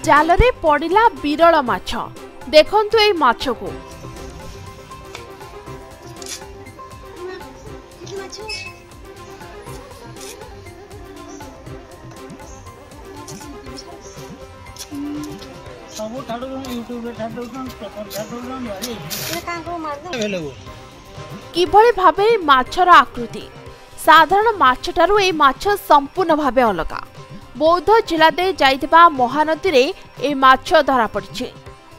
जालरे पड़िला विरल माछ। देखंतु एई माछ को किभଳି भाबे माछर आकृति साधारण माछटारू ए माछ संपूर्ण भाबे अलगा। बौद्ध जिला दे जाइतिबा महानदी रे ए माछ धरा पड़िछि।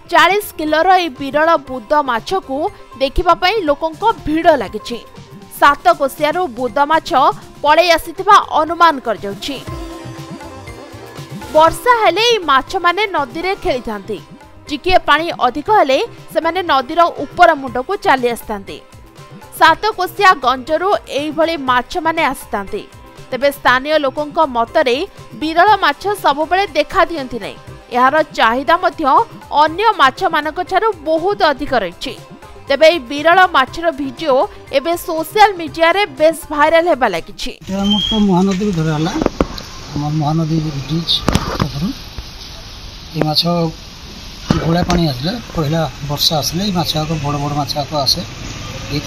40 किलोर ए विरल बुद माछ को देखिबा पई लोकंक भीड़ लागिछि। 7 कोसियारू बुद माछ पळे आसीतिबा अनुमान कर जाउछि। वर्षा हेले ए माछ माने नदी रे खेली थांती। टिके पानी अधिक हेले से माने नदीर ऊपर मुंड को चली आसतांती। 7 कोसिया गंजरू एई भली माछ माने आसतांती। तेबे स्थानीय लोकंक मतरे विरल माछ सबबेले देखा दियंती नै। यार चाहिदा मध्य अन्य माछ मानक छारु बहुत अधिक रहिछि। तेबे एई विरल माछर वीडियो एबे सोशल मीडिया रे बेस भाइरल हेबा लागिछि। तो महानदी धराला हमर महानदी ब्रिज तखरु ए माछ घोड़ा पानी आसले पहला वर्षा आसले ए माछ को बड़ बड़ माछ को आसे। एक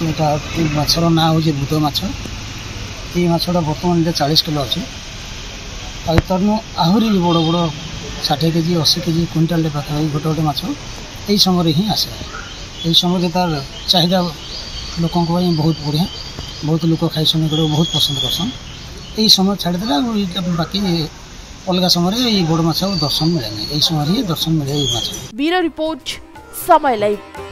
माछर ना हो बुद माछ। ये माछटा बर्तमान 40 किलो अच्छे। तरनु आहरी बड़ बड़ 60 केजी 80 केजी क्विंटाल पाखापाखि गोटे गोटे माछ यही समय ही आसे। यही समय तार चाहिदा लोकों बहुत बढ़िया। बहुत लोक खाई बहुत पसंद करसन। यही समय छाड़देला बाकी अलग समय बड़ माछ दर्शन मिले। यही समय ही दर्शन मिले। ब्यूरो रिपोर्ट समय लाइव।